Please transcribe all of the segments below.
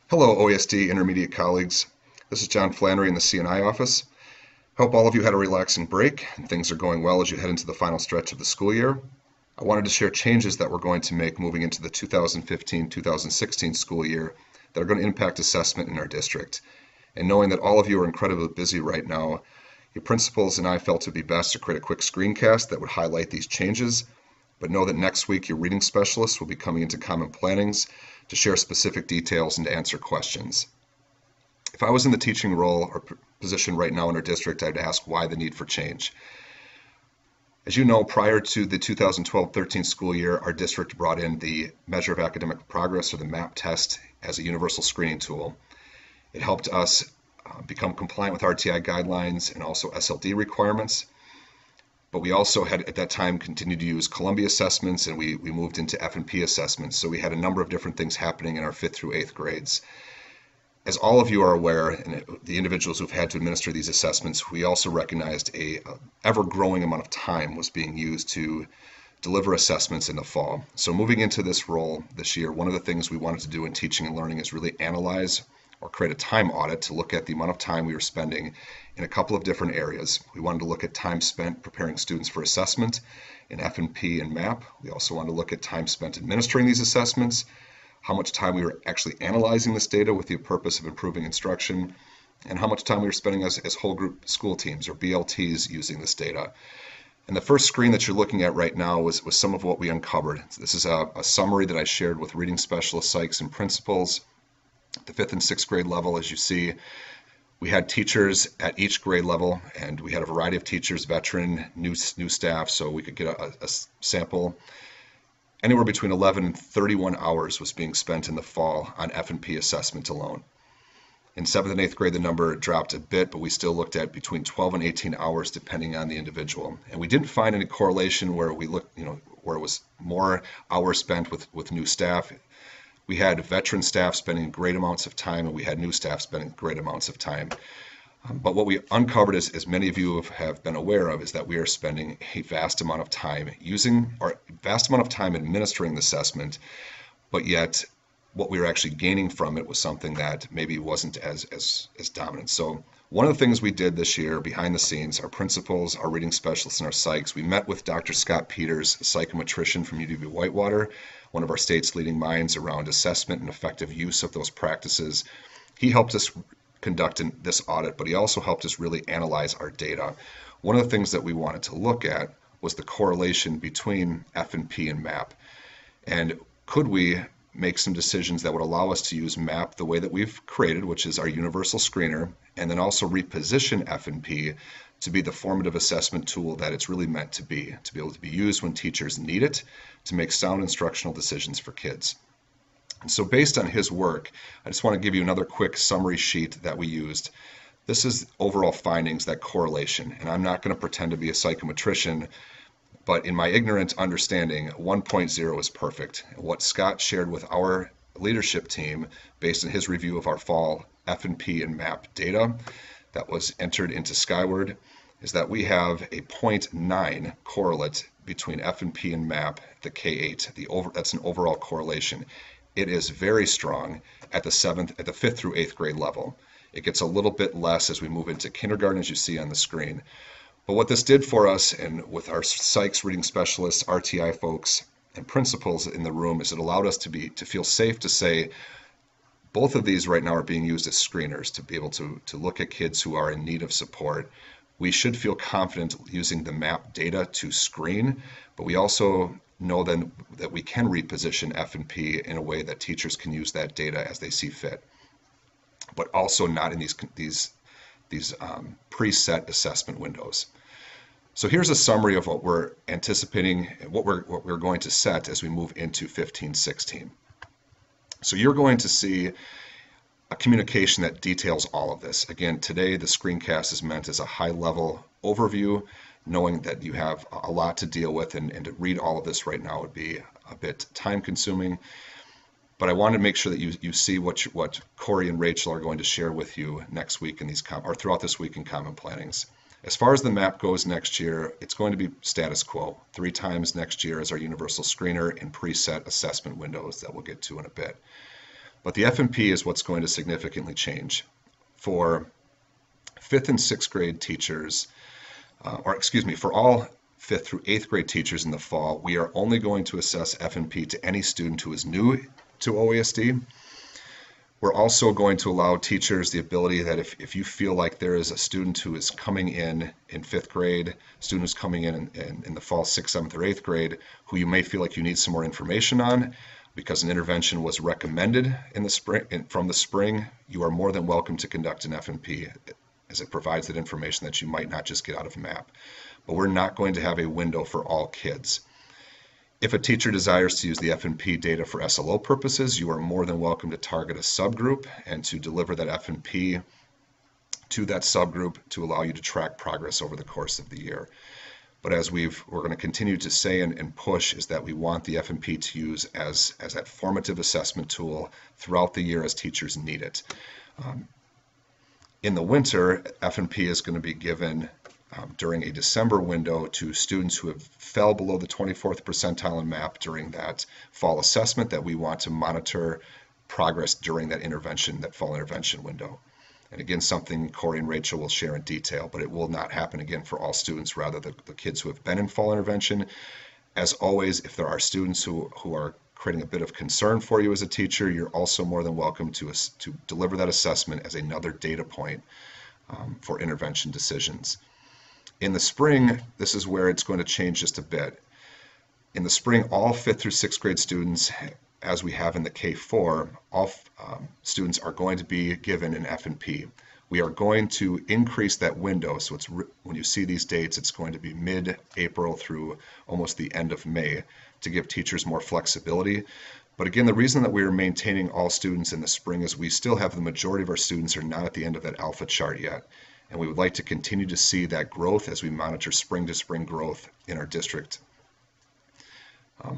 Hello, OSD intermediate colleagues. This is John Flannery in the CNI office. Hope all of you had a relaxing break and things are going well as you head into the final stretch of the school year. I wanted to share changes that we're going to make moving into the 2015-2016 school year that are going to impact assessment in our district. And knowing that all of you are incredibly busy right now, your principals and I felt it would be best to create a quick screencast that would highlight these changes. But know that next week your reading specialist will be coming into Common Plannings to share specific details and to answer questions. If I was in the teaching role or position right now in our district, I'd ask why the need for change. As you know, prior to the 2012-13 school year, our district brought in the Measure of Academic Progress, or the MAP test, as a universal screening tool. It helped us become compliant with RTI guidelines and also SLD requirements. But we also had at that time continued to use Columbia assessments, and we moved into F&P assessments. So we had a number of different things happening in our 5th through 8th grades. As all of you are aware, and the individuals who've had to administer these assessments, we also recognized a ever-growing amount of time was being used to deliver assessments in the fall. So moving into this role this year, one of the things we wanted to do in teaching and learning is really analyze or create a time audit to look at the amount of time we were spending in a couple of different areas. We wanted to look at time spent preparing students for assessment in F&P and MAP. We also wanted to look at time spent administering these assessments, how much time we were actually analyzing this data with the purpose of improving instruction, and how much time we were spending as whole group school teams or BLTs using this data. And the first screen that you're looking at right now was some of what we uncovered. So this is a summary that I shared with reading specialists, psychs, and principals. The 5th and 6th grade level, as you see, we had teachers at each grade level, and we had a variety of teachers, veteran, new staff, so we could get a sample. Anywhere between 11 and 31 hours was being spent in the fall on F&P assessment alone. In 7th and 8th grade, the number dropped a bit, but we still looked at between 12 and 18 hours depending on the individual. And we didn't find any correlation where we looked, where it was more hours spent with new staff. We had veteran staff spending great amounts of time, and we had new staff spending great amounts of time. But what we uncovered, as many of you have been aware of, is that we are spending a vast amount of time administering the assessment, but yet what we were actually gaining from it was something that maybe wasn't as dominant. So one of the things we did this year behind the scenes, our principals, our reading specialists, and our psychs, we met with Dr. Scott Peters, a psychometrician from UW-Whitewater, one of our state's leading minds around assessment and effective use of those practices. He helped us conduct this audit, but he also helped us really analyze our data. One of the things that we wanted to look at was the correlation between F&P and MAP. And could we make some decisions that would allow us to use MAP the way that we've created, which is our universal screener, and then also reposition F&P to be the formative assessment tool that it's really meant to be able to be used when teachers need it to make sound instructional decisions for kids. And so based on his work, I just want to give you another quick summary sheet that we used. This is overall findings, that correlation, and I'm not going to pretend to be a psychometrician, but in my ignorant understanding, 1.0 is perfect. What Scott shared with our leadership team based on his review of our fall F&P and MAP data that was entered into Skyward is that we have a 0.9 correlate between F&P and MAP, the K8. That's an overall correlation. It is very strong at the 5th through 8th grade level. It gets a little bit less as we move into kindergarten, as you see on the screen. But what this did for us, and with our psychs, reading specialists, RTI folks, and principals in the room, is it allowed us to feel safe to say both of these right now are being used as screeners to be able to look at kids who are in need of support. We should feel confident using the MAP data to screen, but we also know then that we can reposition F&P in a way that teachers can use that data as they see fit, but also not in these preset assessment windows. So here's a summary of what we're anticipating, what we're going to set as we move into 15-16. So you're going to see a communication that details all of this. Again, today the screencast is meant as a high-level overview, knowing that you have a lot to deal with, and to read all of this right now would be a bit time-consuming. But I want to make sure that you see what Corey and Rachel are going to share with you next week in or throughout this week in Common Plannings. As far as the MAP goes next year, it's going to be status quo. 3 times next year as our universal screener in preset assessment windows that we'll get to in a bit. But the F&P is what's going to significantly change. For 5th and 6th grade teachers, for all 5th through 8th grade teachers in the fall, we are only going to assess F&P to any student who is new to OASD. We're also going to allow teachers the ability that if you feel like there is a student who is coming in 5th grade, student who's coming in the fall 6th, 7th, or 8th grade, who you may feel like you need some more information on, because an intervention was recommended in the spring, from the spring, you are more than welcome to conduct an F&P, as it provides that information that you might not just get out of a map. But we're not going to have a window for all kids. If a teacher desires to use the F&P data for SLO purposes, you are more than welcome to target a subgroup and to deliver that F&P to that subgroup to allow you to track progress over the course of the year. But as we're going to continue to say and push, is that we want the F&P to use as that formative assessment tool throughout the year as teachers need it. In the winter, F&P is going to be given during a December window to students who have fell below the 24th percentile in MAP during that fall assessment, that we want to monitor progress during that fall intervention window. And again, something Corey and Rachel will share in detail, but it will not happen again for all students, rather the kids who have been in fall intervention. As always, if there are students who are creating a bit of concern for you as a teacher, you're also more than welcome to deliver that assessment as another data point for intervention decisions. In the spring, this is where it's going to change just a bit. In the spring, all 5th through 6th grade students, as we have in the K4, all students are going to be given an F&P. We are going to increase that window, so when you see these dates, it's going to be mid-April through almost the end of May to give teachers more flexibility. But again, the reason that we are maintaining all students in the spring is we still have the majority of our students are not at the end of that alpha chart yet. And we would like to continue to see that growth as we monitor spring to spring growth in our district.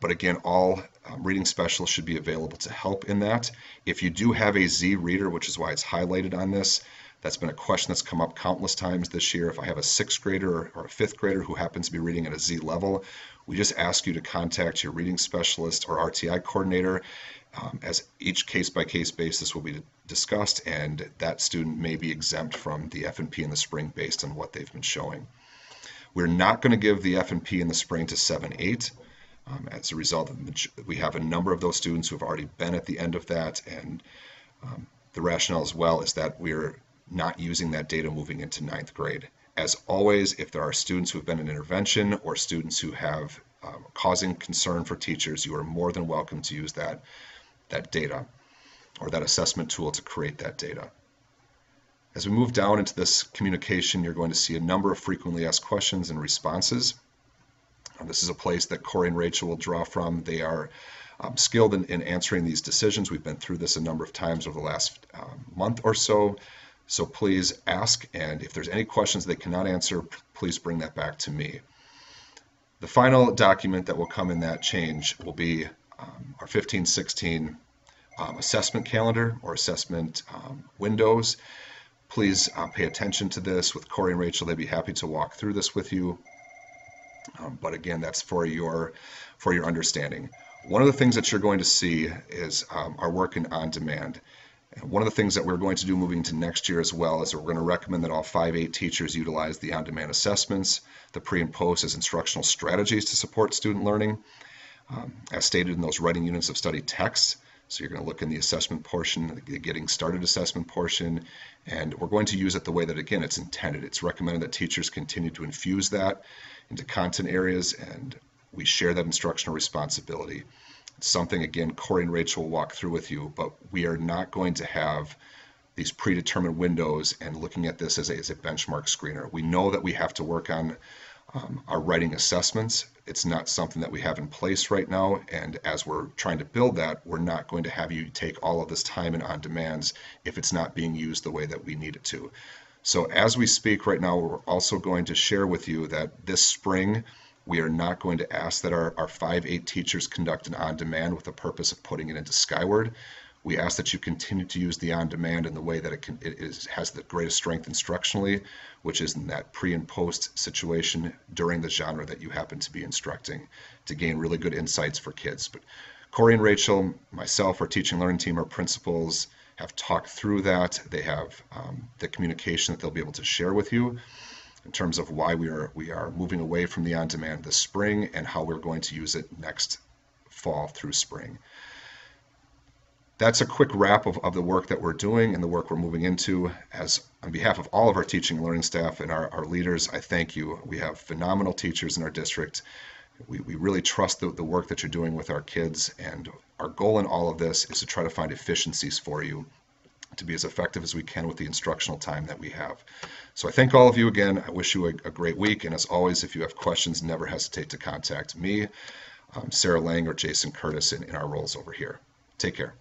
But again, all reading specialists should be available to help in that. If you do have a Z reader, which is why it's highlighted on this, that's been a question that's come up countless times this year. If I have a 6th grader or a 5th grader who happens to be reading at a Z level, we just ask you to contact your reading specialist or RTI coordinator, as each case-by-case basis will be discussed, and that student may be exempt from the F&P in the spring based on what they've been showing. We're not going to give the F&P in the spring to 7-8. As a result, we have a number of those students who have already been at the end of that, and the rationale as well is that we're not using that data moving into 9th grade. As always, if there are students who have been in intervention or students who have causing concern for teachers, you are more than welcome to use that data or that assessment tool to create that data. As we move down into this communication, you're going to see a number of frequently asked questions and responses. This is a place that Corey and Rachel will draw from. They are skilled in answering these decisions. We've been through this a number of times over the last month or so. So please ask, and if there's any questions they cannot answer, please bring that back to me. The final document that will come in that change will be our 15-16 assessment calendar or assessment windows. Please pay attention to this. With Corey and Rachel, they'd be happy to walk through this with you. But again, that's for your understanding. One of the things that you're going to see is our work in on-demand. And one of the things that we're going to do moving to next year as well is that we're going to recommend that all 5-8 teachers utilize the on-demand assessments, the pre and post, as instructional strategies to support student learning, as stated in those writing units of study texts. So you're going to look in the assessment portion, the getting started assessment portion, and we're going to use it the way that, again, it's intended. It's recommended that teachers continue to infuse that into content areas, and we share that instructional responsibility. It's something, again, Corey and Rachel will walk through with you, but we are not going to have these predetermined windows and looking at this as a benchmark screener. We know that we have to work on our writing assessments. It's not something that we have in place right now, and as we're trying to build that, we're not going to have you take all of this time and on-demands if it's not being used the way that we need it to. So as we speak right now, we're also going to share with you that this spring, we are not going to ask that our 5-8 teachers conduct an on-demand with the purpose of putting it into Skyward. We ask that you continue to use the on-demand in the way that it has the greatest strength instructionally, which is in that pre and post situation during the genre that you happen to be instructing to gain really good insights for kids. But Corey and Rachel, myself, our teaching learning team, our principals have talked through that. They have the communication that they'll be able to share with you in terms of why we are moving away from the on-demand this spring and how we're going to use it next fall through spring. That's a quick wrap of the work that we're doing and the work we're moving into. As on behalf of all of our teaching and learning staff and our leaders, I thank you. We have phenomenal teachers in our district. We really trust the work that you're doing with our kids, and our goal in all of this is to try to find efficiencies for you to be as effective as we can with the instructional time that we have. So I thank all of you again. I wish you a great week, and as always, if you have questions, never hesitate to contact me, Sarah Lang, or Jason Curtis in our roles over here. Take care.